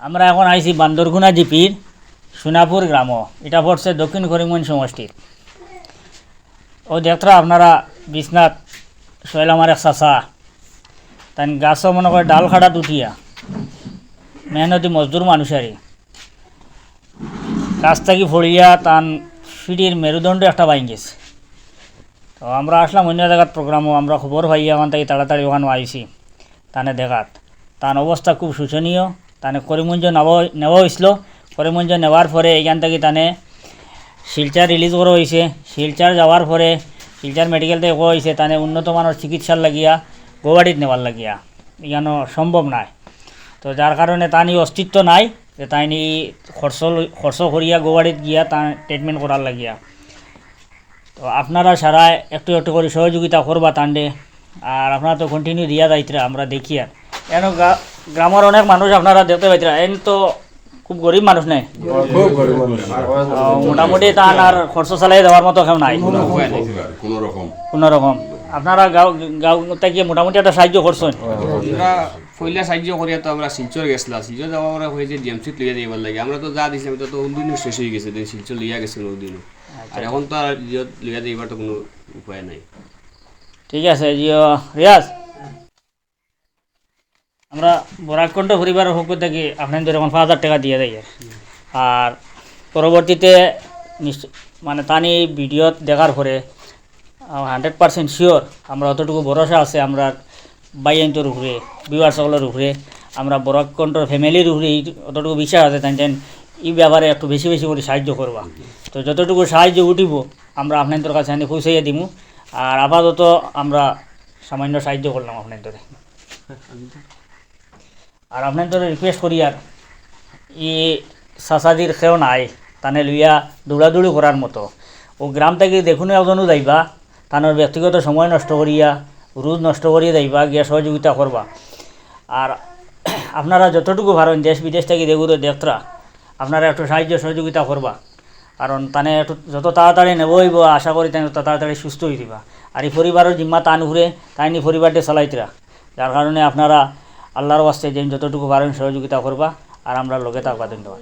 আমরা এখন আইছি বান্দরগুনা জিপির সোনাপুর গ্রাম। এটা পড়ছে দক্ষিণ করিমগঞ্জ সমষ্টির। ও দেখরা আপনারা বিশ্বনাথ সোহেল আমার এক চাচা, তাই গাছও মনে করে ডাল খাটাত উঠিয়া মেহনতি মজদুর মানুষেরই গাছ থাকি ফড়িয়া তান ফিটির মেরুদণ্ড একটা বাইন গেছে। তো আমরা আসলাম অন্য জায়গার প্রোগ্রামও, আমরা খবর পাইয়া ওখান থেকে তাড়াতাড়ি ওখানে আইছি তানে দেখাত। তার অবস্থা খুব শোচনীয়। তানে করিমগঞ্জ নেওয়া হয়েছিল। করিমগঞ্জ নেওয়ার পরে এইখান থেকে তানে শিলচার রিলিজ করা হয়েছে। শিলচার যাওয়ার পরে শিলচার মেডিকেল থেকে কোয়া হয়েছে তানে উন্নত মানের চিকিৎসার লাগিয়া গৌহাটিত নেওয়ার লাগিয়া এখানো সম্ভব নাই। তো যার কারণে তানি অস্তিত্ব নাই যে তাইনি খরচ করিয়া গৌহাটিত গিয়া তা ট্রিটমেন্ট করার লাগিয়া। তো আপনারা সারা একটু একটু করে সহযোগিতা করবা তান্ডে। আর আপনারা তো কন্টিনিউ দিয়া যাইতরা, আমরা দেখি আর এন গ্রামের অনেক মানুষ আপনারা দেখতে পাইতরা। এন তো খুব গরিব মানুষ নেই, মোটামুটি তান আর খরচ চালাই দেওয়ার মতো কেউ নাই কোনো রকম। আপনারা গাঁও থেকে মোটামুটি একটা সাহায্য করছেন। আমরা পয়লা সাহায্য করিয়া তো আমরা শিলচর গেছিলাম। শিলচর যাওয়া আমরা হয়েছে ডিএমসিত লইয়া যাইবার লাগে। আমরা তো যা দিয়েছিলাম এটা তো দিন শেষ হয়ে গেছে, শিলচর লইয়া গেছিল ওদিনও। আর এখন তো আর লইয়া যাইবার তো কোনো উপায় নাই। ঠিক আছে জিও রিয়াজ, আমরা বরাকণ্ঠ পরিবারের পক্ষ থেকে আপনাদের এখন 5,000 টাকা দিয়ে দেয়। আর পরবর্তীতে মানে তানি ভিডিও দেখার পরে 100% শিওর আমরা অতটুকু ভরসা আছে আমরা বাইয়েন্টর উপরে বিবার সকলের উপরে আমরা বরাকণ্ঠর ফ্যামিলির উপরে অতটুকু বিশ্বাস আছে তাই এই ব্যাপারে একটু বেশি বেশি করে সাহায্য করবা। তো যতটুকু সাহায্য উঠিব আমরা আপনাদের কাছে আনি পৌঁছাইয়া দিব। আর আপাতত আমরা সামান্য সাহায্য করলাম আপনাদের। আর আপনাদের রিকোয়েস্ট করি আর ই চাচাদির খেও নাই তানে লইয়া দৌড়াদৌড়ি করার মতো। ও গ্রাম থেকে দেখুন একজনও যাইবা তানোর ব্যক্তিগত সময় নষ্ট করিয়া রোজ নষ্ট করিয়া যাইবা গিয়া সহযোগিতা করবা। আর আপনারা যতটুকু পারেন দেশ বিদেশ থেকে দেখুন দেখতরা আপনারা একটু সাহায্য সহযোগিতা করবা। কারণ তানে একটু যত তাড়াতাড়ি নেব হইব আশা করি তাই তত তাড়াতাড়ি সুস্থ হয়ে দিবা। আর এই পরিবারের জিম্মা তান ঘুরে তাই নি পরিবারটা চালাইতরা। যার কারণে আপনারা আল্লাহর ওয়াস্তে যেন যতটুকু পারেন সহযোগিতা করবা আর আমরা লগে থাকবা। ধন্যবাদ।